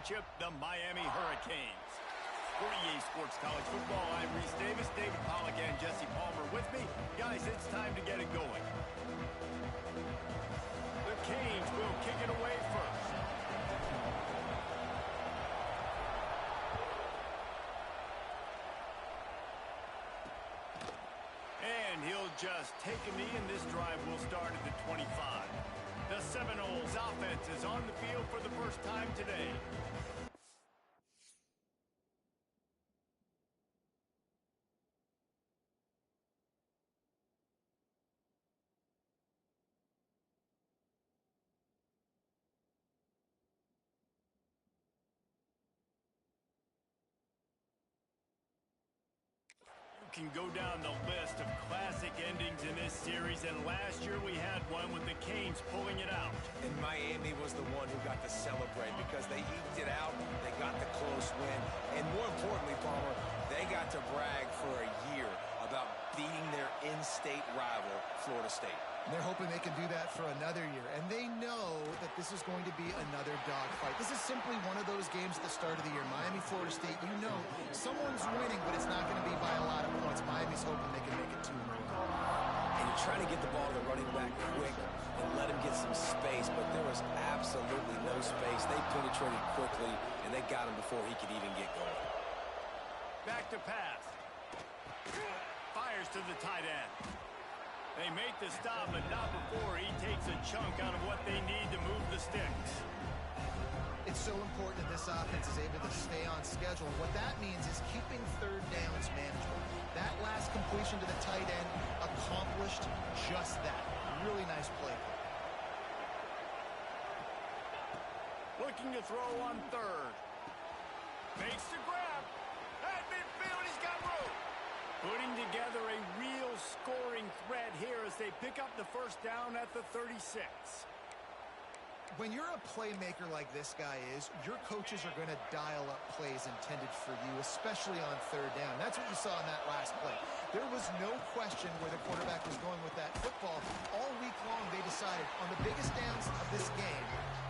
championship, the Miami Hurricanes. For EA Sports College Football, I'm Reese Davis, David Pollack, and Jesse Palmer with me. Guys, it's time to get it going. The Canes will kick it away first. And he'll just take a knee, and this drive will start at the 25. The Seminoles offense is on the field for the first time today. Can go down the list of classic endings in this series, and last year we had one with the Canes pulling it out. And Miami was the one who got to celebrate because they eked it out, they got the close win, and more importantly, Palmer, they got to brag for a year about beating their in-state rival, Florida State. And they're hoping they can do that for another year. And they know that this is going to be another dogfight. This is simply one of those games at the start of the year. Miami, Florida State, you know, someone's winning, but it's not going to be by a lot of points. Miami's hoping they can make it 2 in a row. And you're trying to get the ball to the running back quick and let him get some space, but there was absolutely no space. They penetrated quickly, and they got him before he could even get going. Back to pass. Fires to the tight end. They make the stop, but not before he takes a chunk out of what they need to move the sticks. It's so important that this offense is able to stay on schedule. And what that means is keeping third downs manageable. That last completion to the tight end accomplished just that. Really nice play. Looking to throw on third. Makes the grab. At midfield, he's got room. Putting together a real scoring threat here as they pick up the first down at the 36. When you're a playmaker like this guy is, your coaches are going to dial up plays intended for you, especially on third down. That's what you saw in that last play. There was no question where the quarterback was going with that football. All week long, they decided on the biggest downs of this game,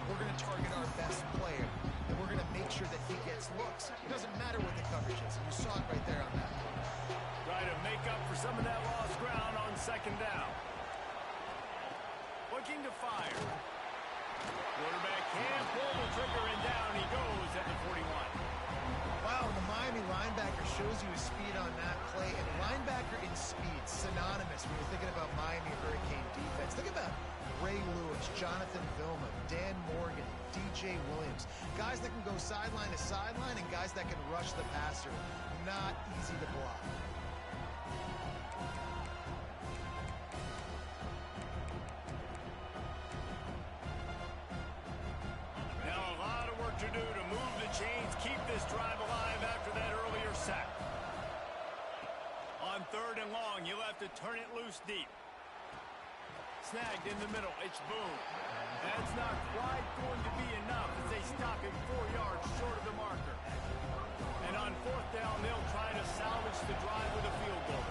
we're going to target our best player, and we're going to make sure that he gets looks. It doesn't matter what the coverage is, and you saw it right there on that play. Try to make up for some of that lost ground on second down. Looking to fire. Quarterback can't pull the trigger, and down he goes at the 41. Wow, the Miami linebacker shows you his speed on that play, and linebacker in speed, synonymous when you're thinking about Miami Hurricane defense. Think about Ray Lewis, Jonathan Vilma, Dan Morgan, DJ Williams. Guys that can go sideline to sideline and guys that can rush the passer. Not easy to block. To do to move the chains, keep this drive alive after that earlier sack. On third and long, you'll have to turn it loose deep. Snagged in the middle, it's Boone. That's not quite going to be enough as they stop him 4 yards short of the marker. And on fourth down, they'll try to salvage the drive with a field goal.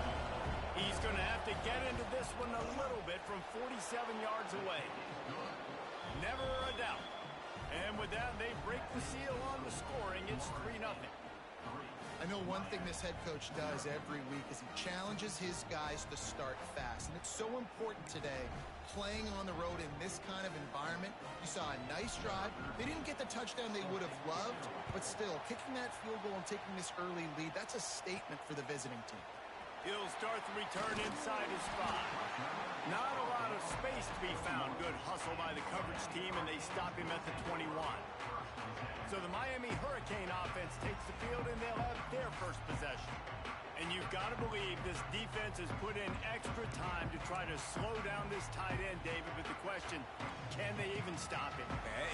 He's going to have to get into this one a little bit from 47 yards away. Never a doubt. And with that, they break the seal on the scoring. It's 3-0. I know one thing this head coach does every week is he challenges his guys to start fast. And it's so important today, playing on the road in this kind of environment. You saw a nice drive. They didn't get the touchdown they would have loved, but still, kicking that field goal and taking this early lead, that's a statement for the visiting team. He'll start the return inside his 5. Not a lot of space to be found. Good hustle by the coverage team, and they stop him at the 21. So the Miami Hurricane offense takes the field, and they'll have their first possession. And you've got to believe this defense has put in extra time to try to slow down this tight end, David. But the question, can they even stop him?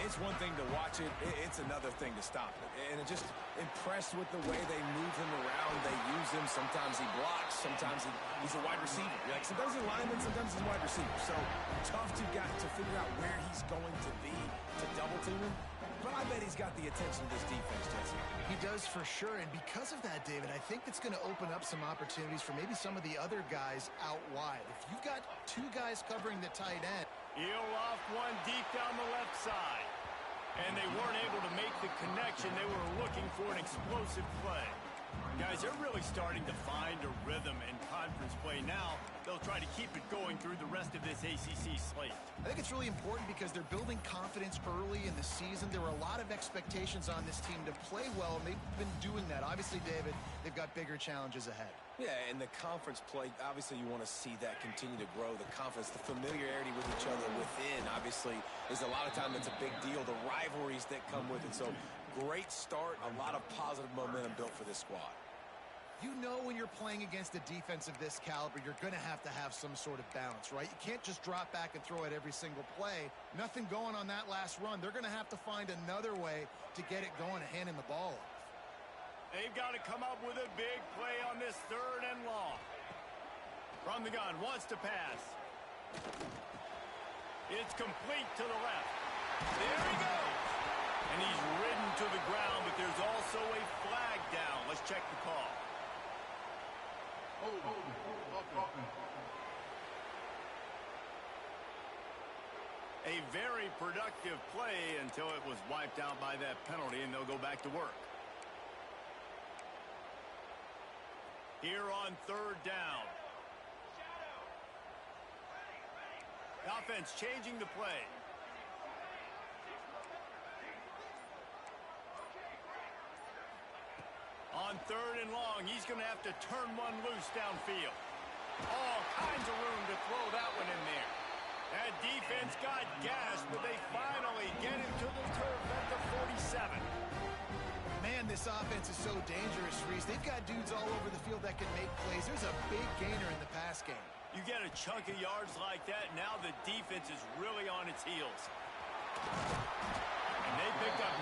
It's one thing to watch it. It's another thing to stop it. And I'm just impressed with the way they move him around. They use him. Sometimes he blocks. Sometimes he's a wide receiver. Like sometimes he's a lineman. Sometimes he's a wide receiver. So tough to figure out where he's going to be to double team him. But I bet he's got the attention of this defense, Jesse. He does for sure, and because of that, David, I think it's going to open up some opportunities for maybe some of the other guys out wide. If you've got 2 guys covering the tight end. He'll off one deep down the left side. And they weren't able to make the connection. They were looking for an explosive play. Guys, they're really starting to find a rhythm in conference play now. They'll try to keep it going through the rest of this ACC slate. I think it's really important because they're building confidence early in the season. There were a lot of expectations on this team to play well, and they've been doing that. Obviously, David, they've got bigger challenges ahead. Yeah, and the conference play, obviously you want to see that continue to grow. The confidence, the familiarity with each other within, obviously, is a lot of time that's a big deal. The rivalries that come with it. So, great start, a lot of positive momentum built for this squad. You know when you're playing against a defense of this caliber, you're going to have some sort of balance, right? You can't just drop back and throw it every single play. Nothing going on that last run. They're going to have to find another way to get it going and handing the ball off. They've got to come up with a big play on this 3rd and long. From the gun, wants to pass. It's complete to the left. There he goes. And he's ridden to the ground, but there's also a flag down. Let's check the call. A very productive play until it was wiped out by that penalty, and they'll go back to work. Here on 3rd down. The offense changing the play. On 3rd and long, he's going to have to turn one loose downfield. All kinds of room to throw that one in there. That defense got gassed, but they finally get him to the turf at the 47. Man, this offense is so dangerous, Reese. They've got dudes all over the field that can make plays. There's a big gainer in the pass game. You get a chunk of yards like that, now the defense is really on its heels. And they picked up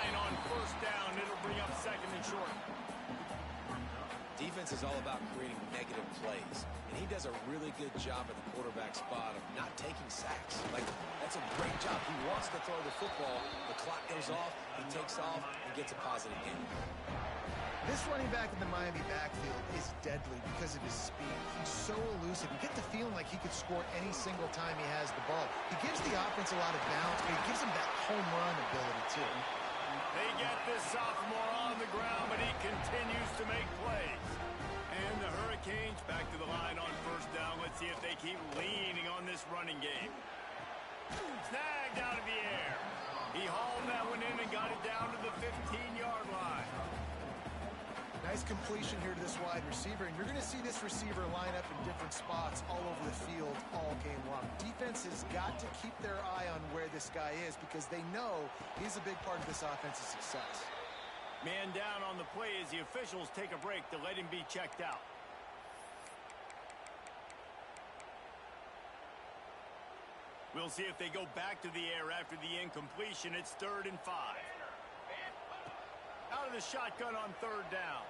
9 on 1st down. It'll bring up 2nd and short. Defense is all about creating negative plays, and he does a really good job at the quarterback spot of not taking sacks. Like, that's a great job. He wants to throw the football. The clock goes off, he takes off, and gets a positive gain. This running back in the Miami backfield is deadly because of his speed. He's so elusive. You get the feeling like he could score any single time he has the ball. He gives the offense a lot of balance, but he gives them that home run ability, too. They get this sophomore on the ground, but he continues to make plays. And the Hurricanes back to the line on 1st down. Let's see if they keep leaning on this running game. Snagged out of the air. He hauled that one in and got it down to the 15-yard line. Nice completion here to this wide receiver, and you're going to see this receiver line up in different spots all over the field all game long. Defense has got to keep their eye on where this guy is because they know he's a big part of this offense's success. Man down on the play as the officials take a break to let him be checked out. We'll see if they go back to the air after the incompletion. It's 3rd and 5. Out of the shotgun on 3rd down.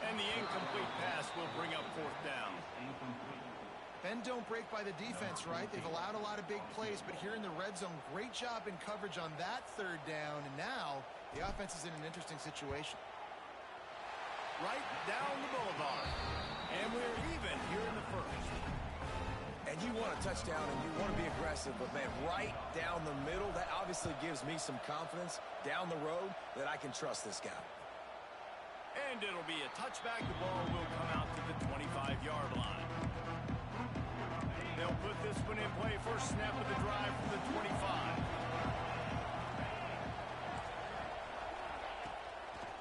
And the incomplete pass will bring up 4th down. Bend don't break by the defense, right? They've allowed a lot of big plays, but here in the red zone, great job in coverage on that 3rd down. And now the offense is in an interesting situation. Right down the boulevard. And we're even here in the 1st. And you want a touchdown and you want to be aggressive, but man, right down the middle, that obviously gives me some confidence down the road that I can trust this guy. And it'll be a touchback. The ball will come out to the 25-yard line. They'll put this one in play. First snap of the drive from the 25.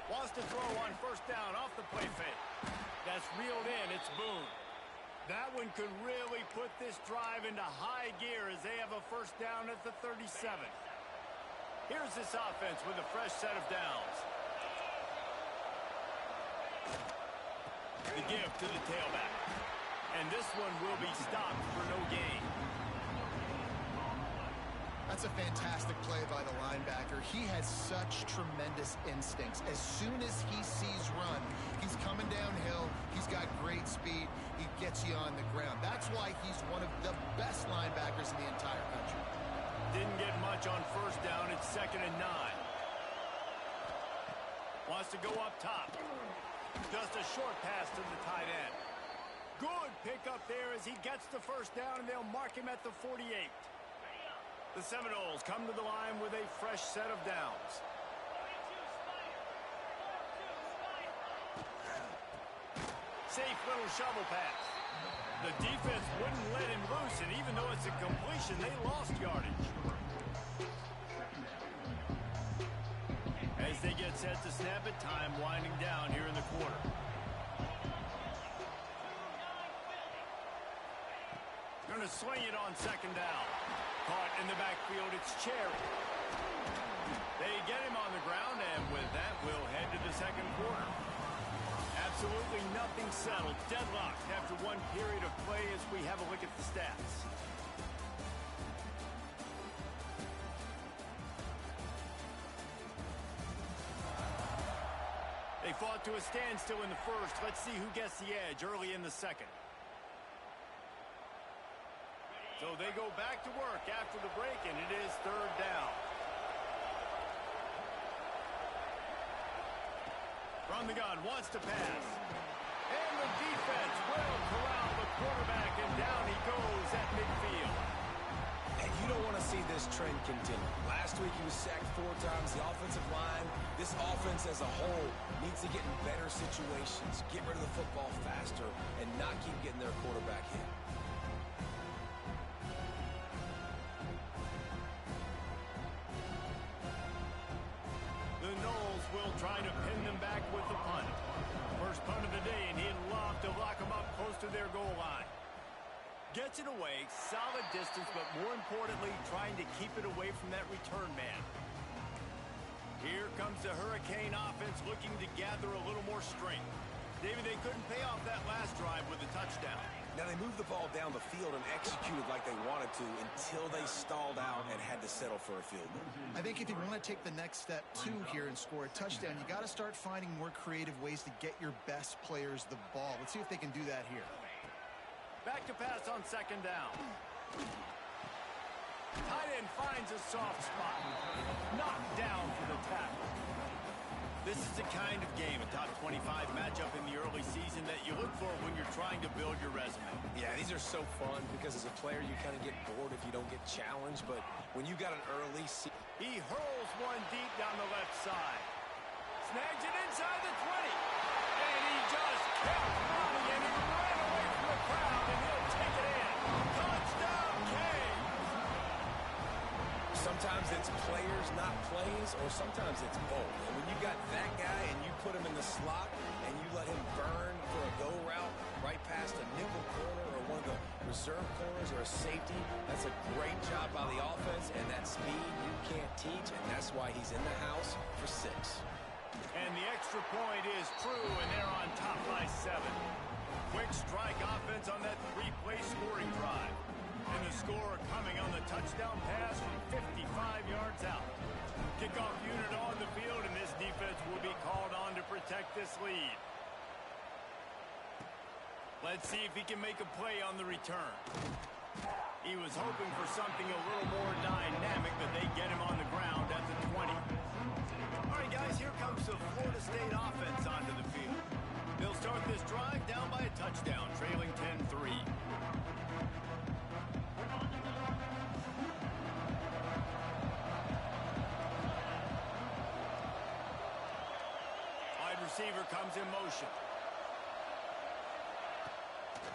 Wants to throw on 1st down off the play fake. That's reeled in. It's Boone. That one could really put this drive into high gear as they have a 1st down at the 37. Here's this offense with a fresh set of downs. The give to the tailback. And this one will be stopped for no gain. That's a fantastic play by the linebacker. He has such tremendous instincts. As soon as he sees run, he's coming downhill. He's got great speed. He gets you on the ground. That's why he's one of the best linebackers in the entire country. Didn't get much on 1st down. It's 2nd and 9. Wants to go up top. Just a short pass to the tight end. Good pickup there as he gets the 1st down, and they'll mark him at the 48. The Seminoles come to the line with a fresh set of downs. Safe little shovel pass. The defense wouldn't let him loose, and even though it's a completion, they lost yardage. As they get set to snap it, time winding down here in the quarter. Going to swing it on second down. Caught in the backfield, it's Cherry. They get him on the ground, and with that, we'll head to the second quarter. Absolutely nothing settled. Deadlocked after one period of play as we have a look at the stats. They fought to a standstill in the first. Let's see who gets the edge early in the second. So they go back to work after the break, and it is third down. From the gun, wants to pass. And the defense will corral the quarterback, and down he goes at midfield. And you don't want to see this trend continue. Last week he was sacked 4 times. The offensive line, this offense as a whole, needs to get in better situations, get rid of the football faster, and not keep getting their quarterback hit. The Noles will try to pin them back with the punt. First punt of the day, and he'd love to lock them up close to their goal line. Gets it away, solid distance, but more importantly, trying to keep it away from that return man. Here comes the Hurricane offense looking to gather a little more strength. David, they couldn't pay off that last drive with a touchdown. Now, they moved the ball down the field and executed like they wanted to until they stalled out and had to settle for a field goal. I think if you want to take the next step, too, here and score a touchdown, you got to start finding more creative ways to get your best players the ball. Let's see if they can do that here. Back to pass on second down. Tight end finds a soft spot. Knocked down for the tackle. This is the kind of game, a top 25 matchup in the early season that you look for when you're trying to build your resume. Yeah, these are so fun because as a player you kind of get bored if you don't get challenged, but when you got an early season... He hurls one deep down the left side. Snags it inside the 20. And he just kept running, and he ran away from the crowd, and he'll take it in. Touchdown, King! Sometimes it's players, not plays, or sometimes it's both. And when you got that guy and you put him in the slot and you let him burn for a go route right past a nickel corner or one of the reserve corners or a safety, that's a great job by the offense, and that speed you can't teach, and that's why he's in the house for 6. And the extra point is true, and they're on top by 7. Quick strike offense on that 3-play scoring drive. And the score coming on the touchdown pass from 55 yards out. Kickoff unit on the field, and this defense will be called on to protect this lead. Let's see if he can make a play on the return. He was hoping for something a little more dynamic, but they get him on the ground at the 20. All right, guys, here comes the Florida State offense onto the field. They'll start this drive down by a touchdown, trailing 10-3. Receiver comes in motion.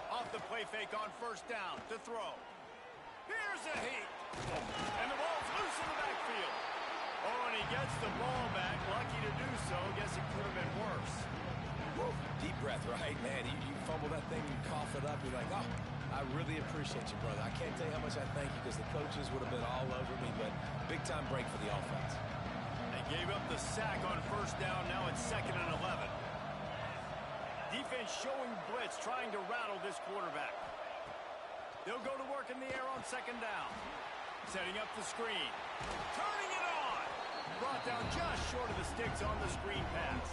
Off the play fake on first down to throw. Here's a heat. And the ball's loose in the backfield. Oh, and he gets the ball back. Lucky to do so. Guess it could have been worse. Woo. Deep breath, right? Man, you fumble that thing, you cough it up. You're like, oh, I really appreciate you, brother. I can't tell you how much I thank you because the coaches would have been all over me, but big-time break for the offense. Gave up the sack on first down. Now it's 2nd and 11. Defense showing blitz, trying to rattle this quarterback. They'll go to work in the air on second down. Setting up the screen. Turning it on. Brought down just short of the sticks on the screen pass.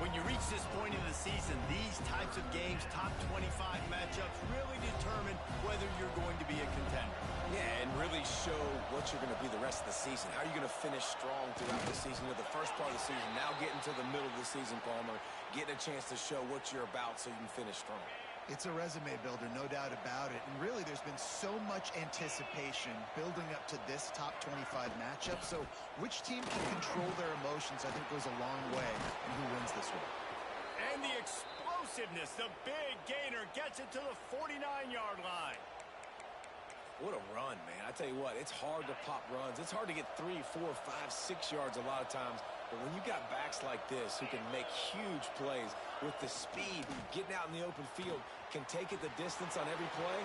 When you reach this point in the season, these types of games, top 25 matchups, really determine whether you're going to be a contender. Yeah, and really show what you're going to be the rest of the season. How are you going to finish strong throughout the season? The first part of the season, now getting to the middle of the season, Palmer, getting a chance to show what you're about so you can finish strong. It's a resume builder, no doubt about it. And really, there's been so much anticipation building up to this top 25 matchup. So which team can control their emotions, I think, goes a long way in who wins this one. And the explosiveness, the big gainer gets it to the 49-yard line. What a run, man. I tell you what, it's hard to pop runs. It's hard to get 3, 4, 5, 6 yards a lot of times. But when you got backs like this who can make huge plays with the speed, getting out in the open field, can take it the distance on every play.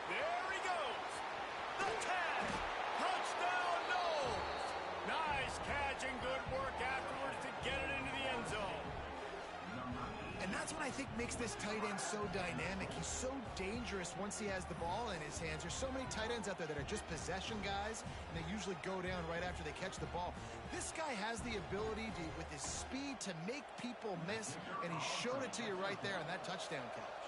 There he goes. The tag. Touchdown, Knowles. Nice catch and good work afterwards to get it into the end zone. And that's what I think makes this tight end so dynamic. He's so dangerous once he has the ball in his hands. There's so many tight ends out there that are just possession guys, and they usually go down right after they catch the ball. This guy has the ability to, with his speed, to make people miss, and he showed it to you right there on that touchdown catch.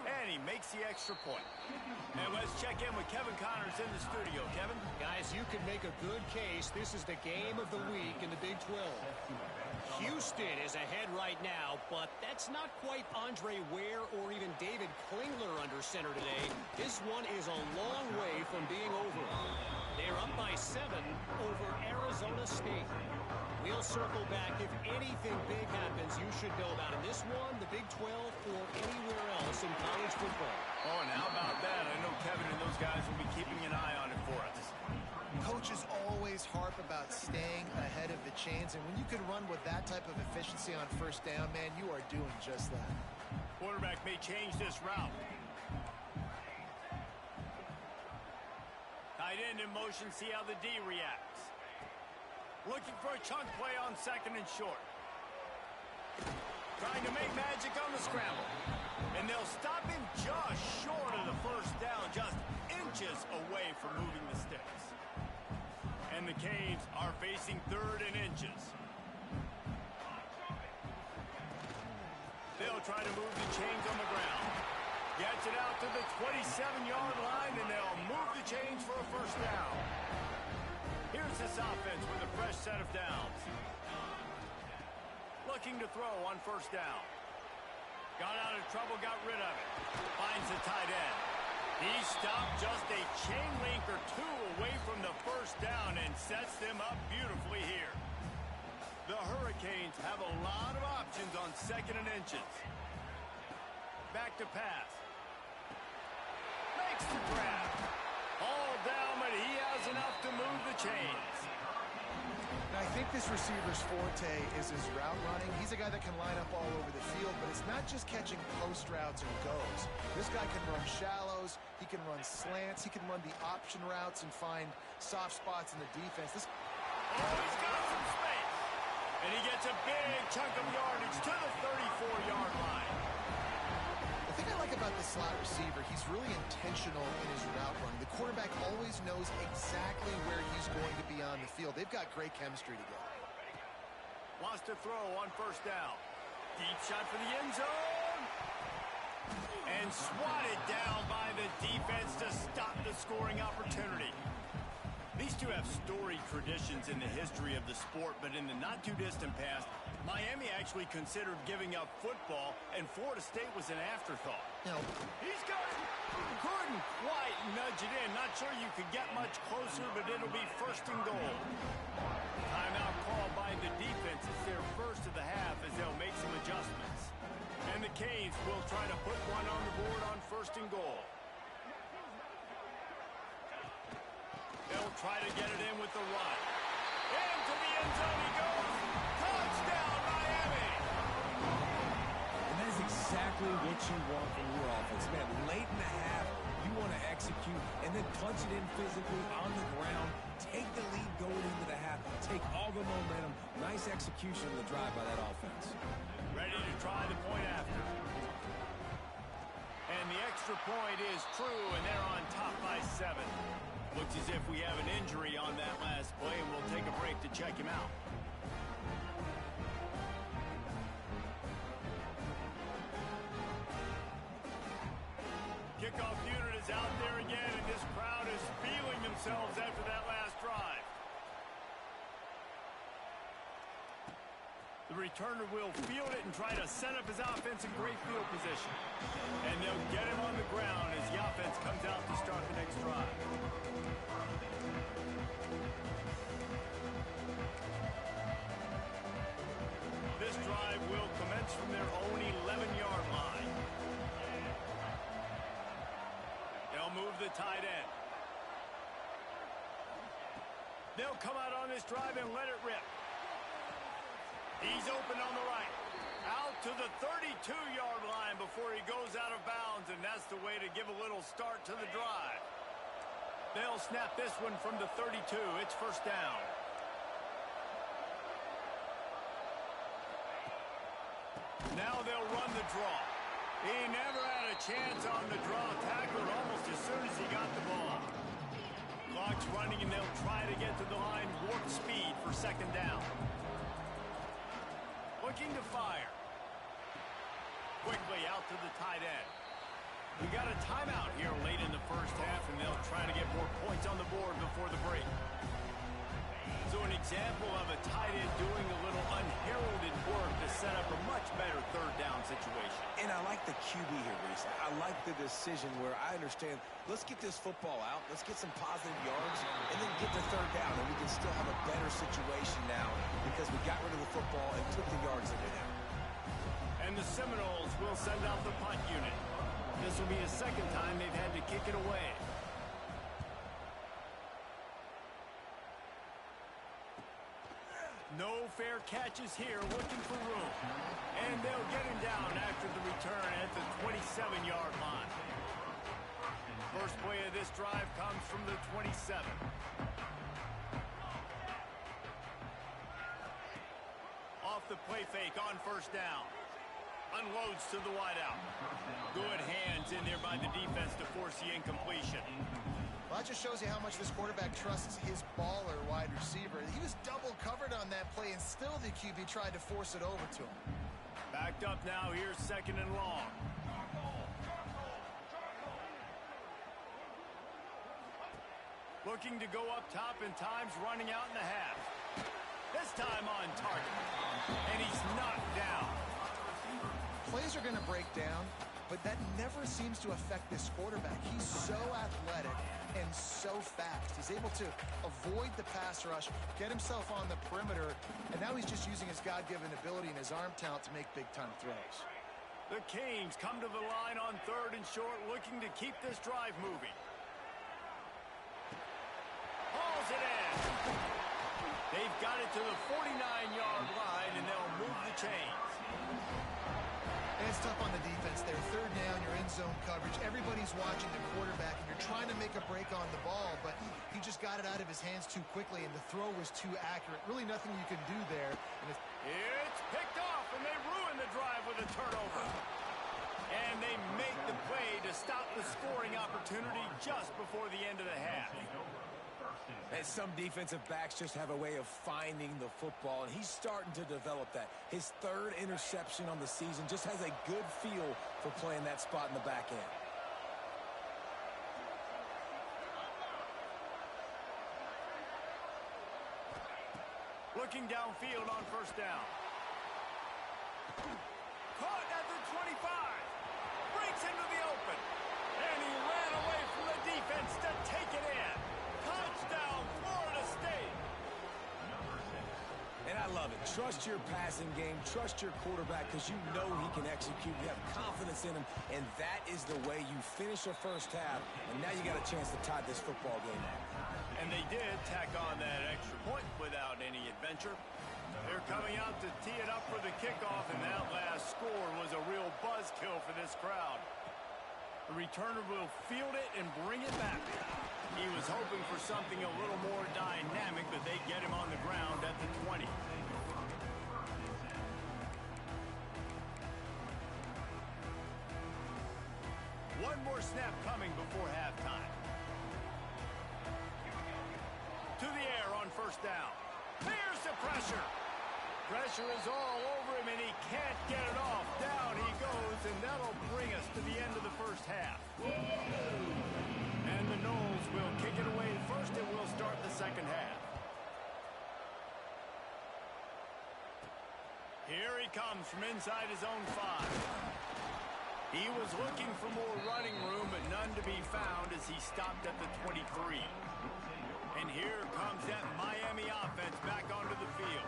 And he makes the extra point. And let's check in with Kevin Connors in the studio. Kevin? Guys, you can make a good case. This is the game of the week in the Big 12. Houston is ahead right now, but that's not quite Andre Ware or even David Klingler under center today. This one is a long way from being over. They're up by 7 over Arizona State. We'll circle back. If anything big happens, you should know about in this one, the Big 12, or anywhere else in college football. Oh, and how about that? I know Kevin and those guys will be keeping an eye on it for us. Coaches always harp about staying ahead of the chains, and when you can run with that type of efficiency on first down, man, you are doing just that. Quarterback may change this route. Tight end in motion, see how the D reacts. Looking for a chunk play on second and short. Trying to make magic on the scramble. And they'll stop him just short of the first down, just inches away from moving the sticks. And the Canes are facing 3rd and inches. They'll try to move the chains on the ground. Gets it out to the 27-yard line, and they'll move the chains for a first down. Here's this offense with a fresh set of downs. Looking to throw on first down. Got out of trouble, got rid of it. Finds the tight end. He stopped just a chain link or 2 away from the first down and sets them up beautifully here. The Hurricanes have a lot of options on 2nd and inches. Back to pass. Makes the grab. All down, but he has enough to move the chains. And I think this receiver's forte is his route running. He's a guy that can line up all over the field, but it's not just catching post routes and goes. This guy can run shallows, he can run slants, he can run the option routes and find soft spots in the defense. Oh, he's got some space. And he gets a big chunk of yardage to the 34-yard line. The thing I like about this slot receiver, he's really intentional in his route running. The quarterback always knows exactly where he's going to be on the field. They've got great chemistry together. Wants to throw on first down. Deep shot for the end zone. And swatted down by the defense to stop the scoring opportunity. These two have storied traditions in the history of the sport, but in the not-too-distant past, Miami actually considered giving up football, and Florida State was an afterthought. No. He's got it. Couldn't quite nudge it in. Not sure you could get much closer, but it'll be 1st and goal. Timeout called by the defense. It's their first of the half as they'll make some adjustments. And the Canes will try to put one on the board on 1st and goal. They'll try to get it in with the run. Into the end zone he goes. Touchdown, Miami! And that is exactly what you want from your offense, man. Late in the half, you want to execute and then punch it in physically on the ground. Take the lead going into the half. Take all the momentum. Nice execution of the drive by that offense. Ready to try the point after. And the extra point is true, and they're on top by 7. Looks as if we have an injury on that last play, and we'll take a break to check him out. Kickoff unit is out there again, and this crowd is feeling themselves after that last drive. The The returner will field it and try to set up his offense in great field position. And they'll get him on the ground as the offense comes out to start the next drive. This drive will commence from their own 11-yard line. They'll move the tight end. They'll come out on this drive and let it rip. He's open on the right. Out to the 32-yard line before he goes out of bounds, and that's the way to give a little start to the drive. They'll snap this one from the 32. It's first down. Now they'll run the draw. He never had a chance on the draw. Tackled almost as soon as he got the ball. Clock's running, and they'll try to get to the line warp speed for second down. Looking to fire. Quickly out to the tight end. We got a timeout here late in the first half, and they'll try to get more points on the board before the break. So an example of a tight end doing a little unheralded work to set up a much better third down situation. And I like the QB here, Reese. I like the decision where I understand, let's get this football out, let's get some positive yards, and then get to third down, and we can still have a better situation now because we got rid of the football and took the yards that they had. And the Seminoles will send out the punt unit. This will be the second time they've had to kick it away. No fair catches here, looking for room. And they'll get him down after the return at the 27-yard line. First play of this drive comes from the 27. Off the play fake on first down. Unloads to the wideout. Good hands in there by the defense to force the incompletion. Well, that just shows you how much this quarterback trusts his baller wide receiver. He was double covered on that play, and still the QB tried to force it over to him. Backed up now. Here's second and long. Looking to go up top, and time's running out in the half. This time on target. And he's knocked down. Plays are going to break down, but that never seems to affect this quarterback. He's so athletic and so fast. He's able to avoid the pass rush, get himself on the perimeter, and now he's just using his God-given ability and his arm talent to make big-time throws. The Canes come to the line on third and short, looking to keep this drive moving. Hauls it in. They've got it to the 49-yard line, and they'll move the chains. And it's tough on the defense there. Third down, you're in zone coverage. Everybody's watching the quarterback, and you're trying to make a break on the ball, but he just got it out of his hands too quickly, and the throw was too accurate. Really nothing you can do there. And it's picked off, and they ruin the drive with a turnover. And they make the play to stop the scoring opportunity just before the end of the half. And some defensive backs just have a way of finding the football, and he's starting to develop that. His third interception on the season just has a good feel for playing that spot in the back end. Looking downfield on first down. Caught at the 25. Breaks into the open. And he ran away from the defense to take it in. Touchdown, Florida State. And I love it. Trust your passing game. Trust your quarterback because you know he can execute. You have confidence in him, and that is the way you finish a first half, and now you got a chance to tie this football game up. And they did tack on that extra point without any adventure. They're coming out to tee it up for the kickoff, and that last score was a real buzzkill for this crowd. The returner will field it and bring it back. He was hoping for something a little more dynamic, but they get him on the ground at the 20. One more snap coming before halftime. To the air on first down. There's the pressure. Pressure is all over him, and he can't get it off. Down he goes, and that'll bring us to the end of the first half. And the Noles will kick it away first, and we'll start the second half. comes from inside his own 5. He was looking for more running room, but none to be found as he stopped at the 23. And here comes that Miami offense back onto the field.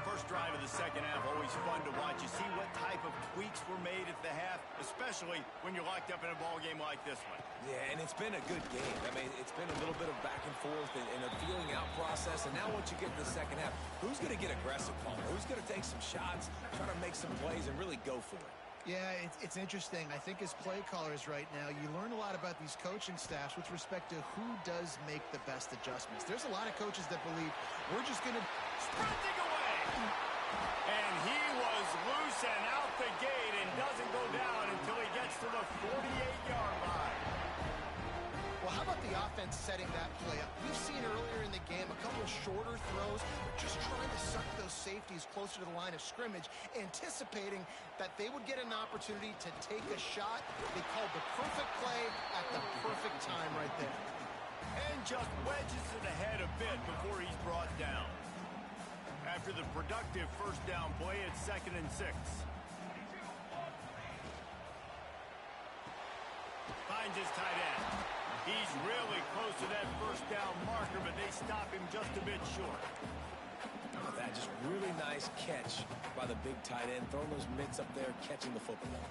First drive of the second half, always fun to watch. You see what type of tweaks were made at the half, especially when you're locked up in a ball game like this one. Yeah, and it's been a good game. I mean, it's been a little bit of back and forth and a feeling out process. And now once you get to the second half, who's going to get aggressive, Paul? Who's going to take some shots, try to make some plays, and really go for it? Yeah, it's interesting. I think as play callers right now, you learn a lot about these coaching staffs with respect to who does make the best adjustments. There's a lot of coaches that believe we're just going to... Sprinting away! And he was loose and out the gate and doesn't go down until he gets to the 48-yard line. Well, how about the offense setting that play up? We've seen earlier in the game a couple of shorter throws, just trying to suck those safeties closer to the line of scrimmage, anticipating that they would get an opportunity to take a shot. They called the perfect play at the perfect time right there. And just wedges it ahead a bit before he's brought down. After the productive first down play, it's 2nd and 6. Finds his tight end. He's really close to that first down marker, but they stop him just a bit short. Oh, that just really nice catch by the big tight end, throwing those mitts up there, catching the football.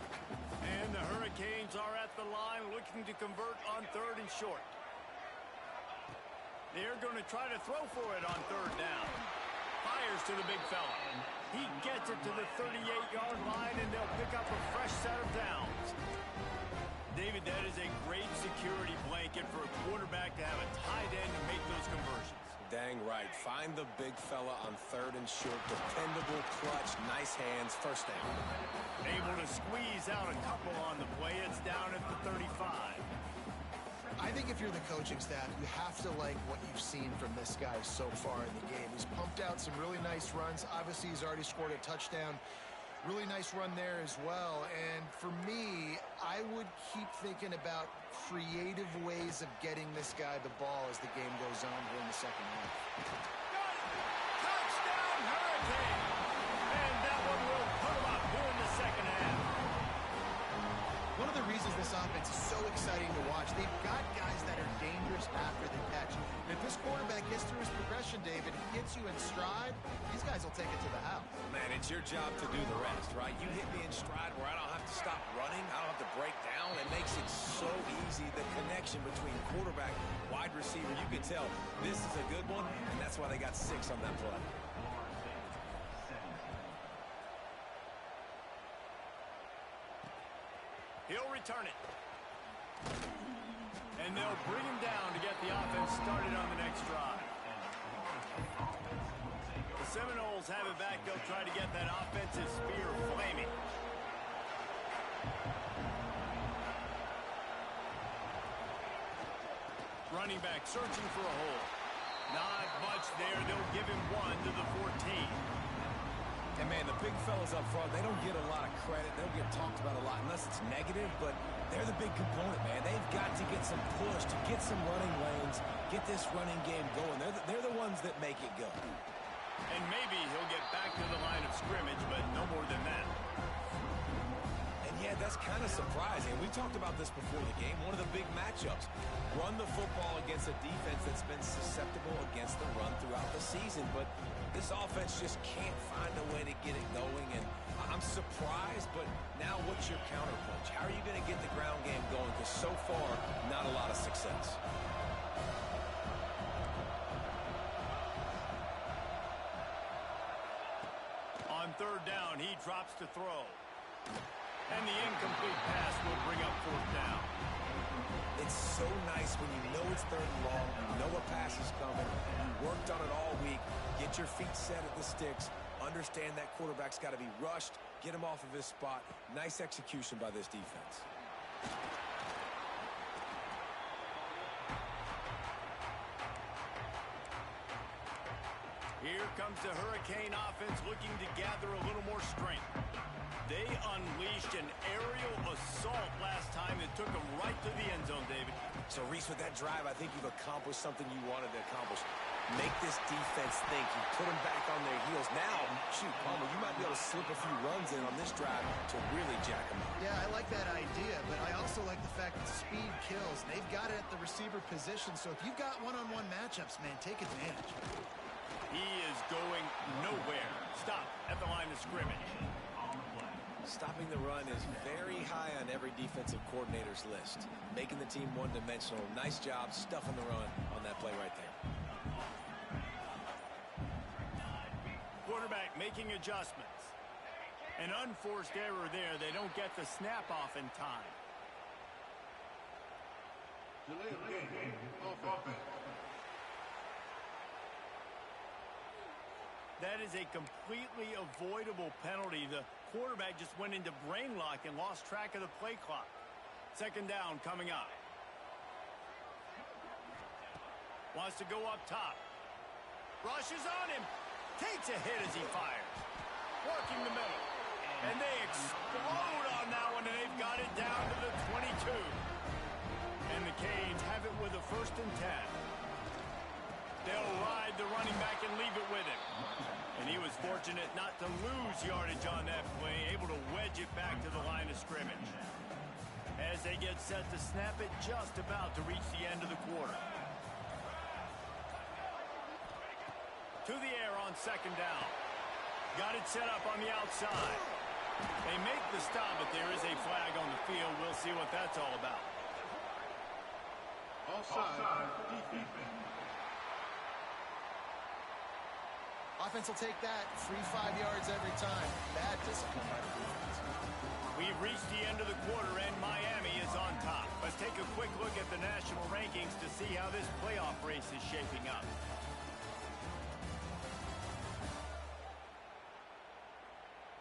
And the Hurricanes are at the line looking to convert on 3rd and short. They're going to try to throw for it on 3rd down. Fires to the big fella. He gets it to the 38-yard line, and they'll pick up a fresh set of downs. David, that is a great security blanket for a quarterback to have a tight end to make those conversions. Dang right. Find the big fella on 3rd and short. Dependable, clutch, nice hands, first down. Able to squeeze out a couple on the play. It's down at the 35. I think if you're the coaching staff, you have to like what you've seen from this guy so far in the game. He's pumped out some really nice runs. Obviously, he's already scored a touchdown. Really nice run there as well. And for me, I would keep thinking about creative ways of getting this guy the ball as the game goes on here in the second half. Touchdown, Hurricane! And that one will put him up here in the second half. One of the reasons this offense is so exciting to watch, they've got guys that are dangerous after the catch. And if this quarterback gets through his progression, David, gets you in stride, these guys will take it to the house. Man, it's your job to do the rest, right? You hit me in stride where I don't have to stop running. I don't have to break down. It makes it so easy. The connection between quarterback, wide receiver, you can tell this is a good one, and that's why they got 6 on that play. He'll return it. And they'll bring him down to get the offense started on the next drive. The Seminoles have it back. They'll try to get that offensive spear flaming. Running back searching for a hole. Not much there. They'll give him 1 to the 14. And, man, the big fellas up front, they don't get a lot of credit. They don't get talked about a lot unless it's negative, but they're the big component, man. They've got to get some push, to get some running lanes, get this running game going. They're the ones that make it go. And maybe he'll get back to the line of scrimmage, but no more than that. And, yeah, that's kind of surprising. We talked about this before the game. One of the big matchups. Run the football against a defense that's been susceptible against the run throughout the season, but this offense just can't find a way to get it going, and I'm surprised, but now what's your counterpunch? How are you going to get the ground game going? Because so far, not a lot of success. On 3rd down, he drops to throw. And the incomplete pass will bring up 4th down. It's so nice when you know it's 3rd and long, you know a pass is coming, you worked on it all week, get your feet set at the sticks, understand that quarterback's got to be rushed, get him off of his spot. Nice execution by this defense. Here comes the Hurricane offense looking to gather a little more strength. They unleashed an aerial assault last time that took them right to the end zone, David. So, Reese, with that drive, I think you've accomplished something you wanted to accomplish. make this defense think. You put them back on their heels. Now, shoot, Palmer, you might be able to slip a few runs in on this drive to really jack them up. Yeah, I like that idea, but I also like the fact that speed kills. They've got it at the receiver position, so if you've got one-on-one matchups, man, take advantage. He is going nowhere. Stop at the line of scrimmage. Stopping the run is very high on every defensive coordinator's list. Making the team one-dimensional. Nice job stuffing the run on that play right there. Quarterback making adjustments. An unforced error there. They don't get the snap off in time. Delay of game. Offense. That is a completely avoidable penalty. The quarterback just went into brain lock and lost track of the play clock. Second down coming up. Wants to go up top. Rushes on him. Takes a hit as he fires. Working the middle. And they explode on that one, and they've got it down to the 22. And the Canes have it with a 1st and 10. They'll ride the running back and leave it with him. And he was fortunate not to lose yardage on that play, able to wedge it back to the line of scrimmage. As they get set to snap it, just about to reach the end of the quarter. To the air on 2nd down. Got it set up on the outside. They make the stop, but there is a flag on the field. We'll see what that's all about. Offside. Defense. Offense will take that. 3-5 yards every time. Bad discipline by the defense. We've reached the end of the quarter, and Miami is on top. Let's take a quick look at the national rankings to see how this playoff race is shaping up.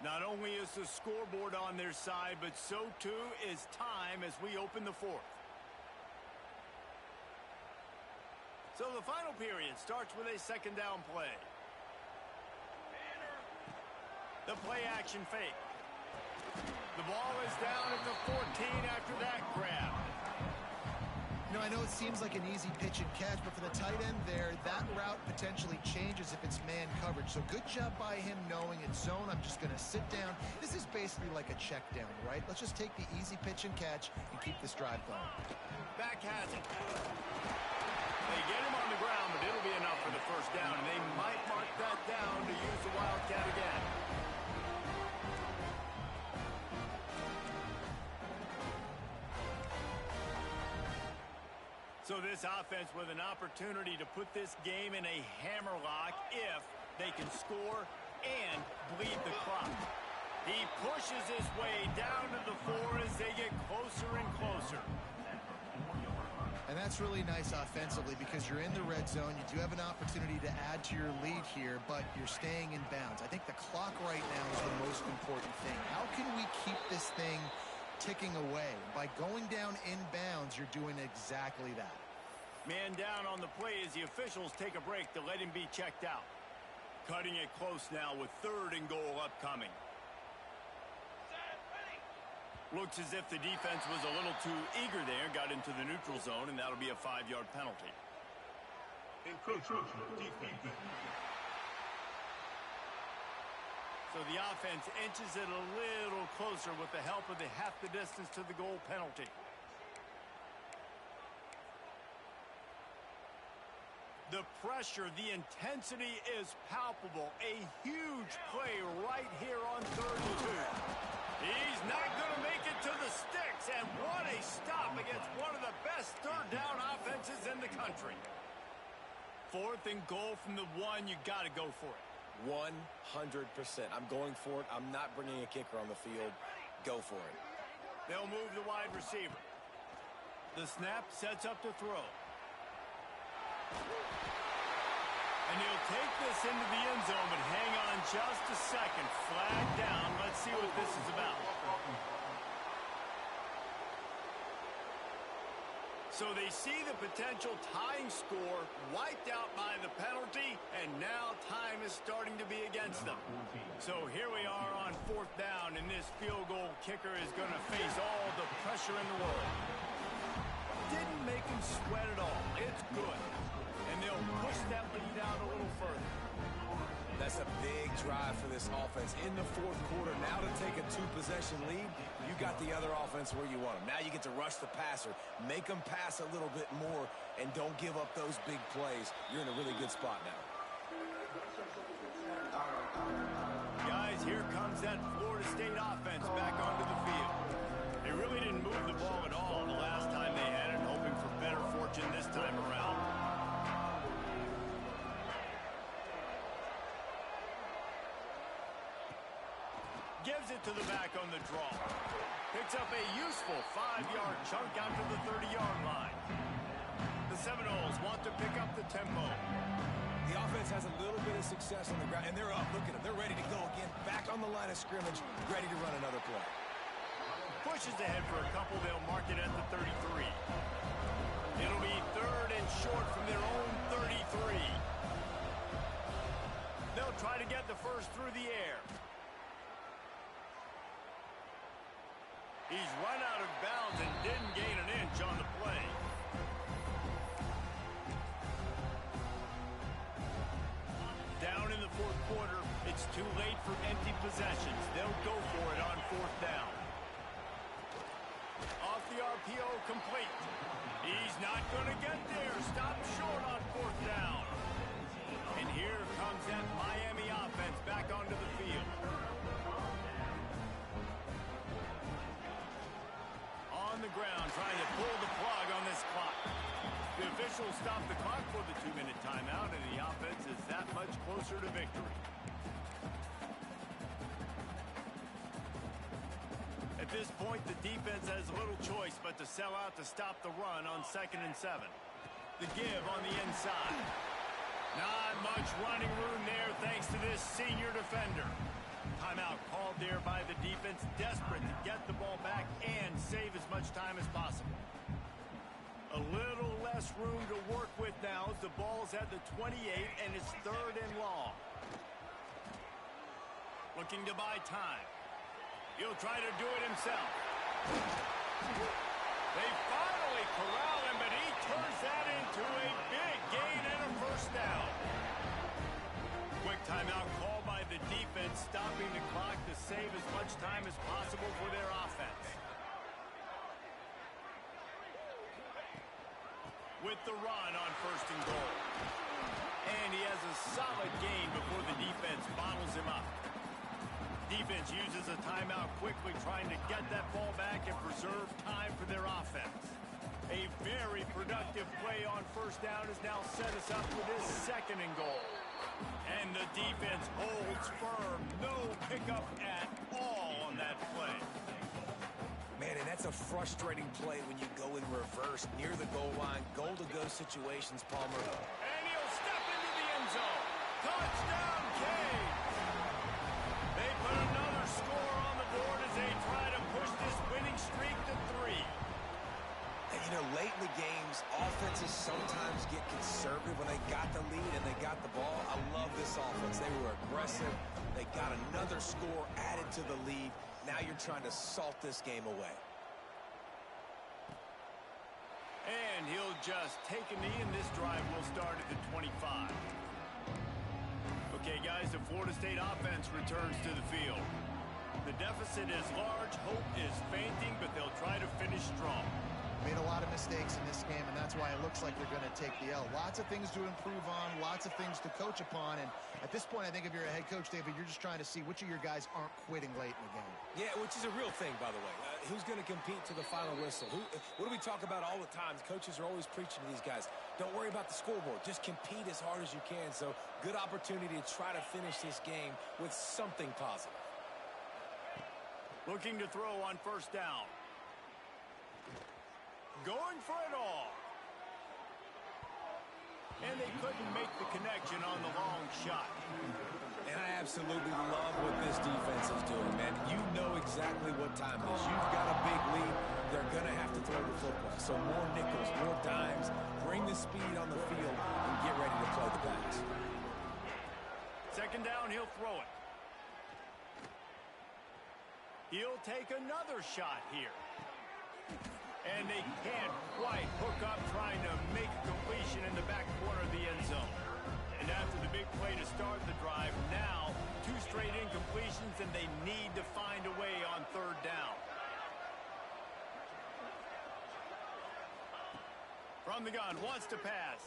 Not only is the scoreboard on their side, but so too is time as we open the 4th. So the final period starts with a 2nd down play. The play action fake. The ball is down at the 14 after that grab. You know, I know it seems like an easy pitch and catch, but for the tight end there, that route potentially changes if it's man coverage. So good job by him knowing it's zone. I'm just going to sit down. This is basically like a check down, right? Let's just take the easy pitch and catch and keep this drive going. Back has it. They get him on the ground, but it'll be enough for the 1st down, and they might mark that down to use the Wildcat again. So this offense with an opportunity to put this game in a hammerlock if they can score and bleed the clock. He pushes his way down to the 4 as they get closer and closer. And that's really nice offensively because you're in the red zone. You do have an opportunity to add to your lead here, but you're staying in bounds. I think the clock right now is the most important thing. How can we keep this thing ticking away? By going down in bounds, you're doing exactly that. Man down on the play as the officials take a break to let him be checked out. Cutting it close now with 3rd and goal upcoming. Looks as if the defense was a little too eager there, got into the neutral zone, and that'll be a 5-yard penalty. Encroachment. Defense. So the offense inches it a little closer with the help of the half the distance to the goal penalty. The pressure, the intensity is palpable. A huge play right here on 3rd and 2. He's not going to make it to the sticks, and what a stop against one of the best 3rd down offenses in the country. 4th and goal from the 1, you got to go for it. 100%. I'm going for it. I'm not bringing a kicker on the field. Go for it. They'll move the wide receiver. The snap sets up to throw. And he'll take this into the end zone, but hang on just a second. Flag down. Let's see what this is about. So they see the potential tying score wiped out by the penalty, and now time is starting to be against them. So here we are on 4th down, and this field goal kicker is going to face all the pressure in the world. Didn't make him sweat at all. It's good. and they'll push that lead out a little further. That's a big drive for this offense in the fourth quarter. Now to take a two-possession lead, you got the other offense where you want them. Now you get to rush the passer, make them pass a little bit more, and don't give up those big plays. You're in a really good spot now. Guys, here comes that Florida State offense back onto the field. They really didn't move the ball at all the last time they had it, hoping for better fortune this time around. Gives it to the back on the draw. Picks up a useful 5-yard chunk out to the 30-yard line. The Seminoles want to pick up the tempo. The offense has a little bit of success on the ground, and they're up. Look at them. They're ready to go again. Back on the line of scrimmage, ready to run another play. Pushes ahead for a couple. They'll mark it at the 33. It'll be 3rd and short from their own 33. They'll try to get the first through the air. He's run out of bounds and didn't gain an inch on the play. Down in the fourth quarter, it's too late for empty possessions. They'll go for it on 4th down. Off the RPO, complete. He's not going to get there. Stop short on 4th down. And here comes that Miami offense back onto the field. On the ground, trying to pull the plug on this clock. The officials stop the clock for the 2-minute timeout, and the offense is that much closer to victory. At this point, the defense has little choice but to sell out to stop the run on 2nd and 7. The give on the inside. Not much running room there thanks to this senior defender. Timeout called there by the defense, desperate to get the ball back and save as much time as possible. A little less room to work with now as the ball's at the 28 and it's 3rd and long. Looking to buy time. He'll try to do it himself. They finally corral him, but he turns that into a big gain and a 1st down. Quick timeout call by the defense, stopping the clock to save as much time as possible for their offense. With the run on 1st and goal. And he has a solid gain before the defense bottles him up. Defense uses a timeout quickly, trying to get that ball back and preserve time for their offense. A very productive play on 1st down has now set us up with his 2nd and goal. And the defense holds firm. No pickup at all on that play. Man, and that's a frustrating play when you go in reverse near the goal line. Goal-to-go situations, Palmer. And he'll step into the end zone. Touchdown, Canes! They put another score on the board as they try to push this winning streak to 3. And, you know, late in the games, offenses sometimes get conservative when they got the lead and they got the ball. I love this offense. They were aggressive. They got another score added to the lead. Now you're trying to salt this game away. And he'll just take a knee, and this drive will start at the 25. Okay, guys, the Florida State offense returns to the field. The deficit is large. Hope is fainting, but they'll try to finish strong. Made a lot of mistakes in this game, and that's why it looks like they're going to take the L. Lots of things to improve on, lots of things to coach upon, and at this point, I think if you're a head coach, David, you're just trying to see which of your guys aren't quitting late in the game. Yeah, which is a real thing, by the way. Who's going to compete to the final whistle? What do we talk about all the time? Coaches are always preaching to these guys. Don't worry about the scoreboard. Just compete as hard as you can. So, good opportunity to try to finish this game with something positive. Looking to throw on 1st down. Going for it all. And they couldn't make the connection on the long shot. And I absolutely love what this defense is doing, man. You know exactly what time it is. You've got a big lead. They're going to have to throw the football. So more nickels, more dimes. Bring the speed on the field and get ready to play the pass. 2nd down, he'll throw it. He'll take another shot here. And they can't quite hook up trying to make a completion in the back corner of the end zone. And after the big play to start the drive, now 2 straight incompletions, and they need to find a way on third down. From the gun, wants to pass.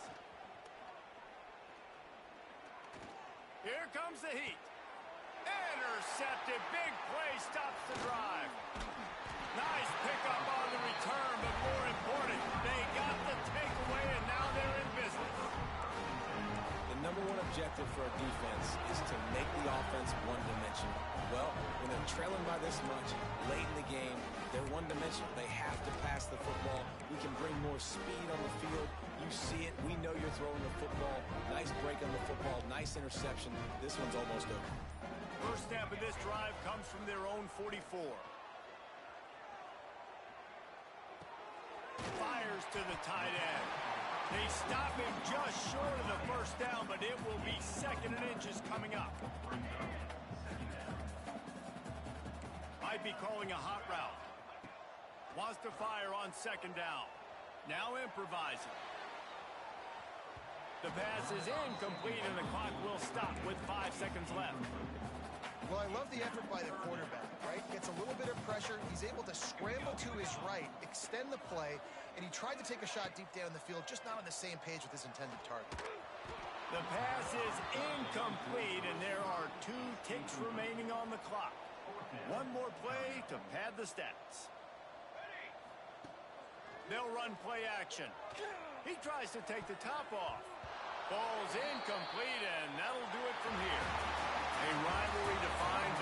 Here comes the heat. Intercepted. Big play stops the drive. Nice pickup on the return, but more important, they got the takeaway, and now they're in business. The number one objective for a defense is to make the offense one-dimensional. Well, when they're trailing by this much, late in the game, they're one-dimensional. They have to pass the football. We can bring more speed on the field. You see it. We know you're throwing the football. Nice break on the football. Nice interception. This one's almost over. First snap of this drive comes from their own 44. Fires to the tight end. They stop him just short of the first down, but it will be 2nd and inches coming up. Might be calling a hot route. Wants to fire on 2nd down. Now improvising. The pass is incomplete, and the clock will stop with 5 seconds left. Well, I love the effort by the quarterback, right? Gets a little bit of pressure. He's able to scramble to his right, extend the play, and he tried to take a shot deep down the field, just not on the same page with his intended target. The pass is incomplete, and there are 2 ticks remaining on the clock. One more play to pad the stats. They'll run play action. He tries to take the top off. Ball's incomplete, and that'll do it from here. A rivalry defined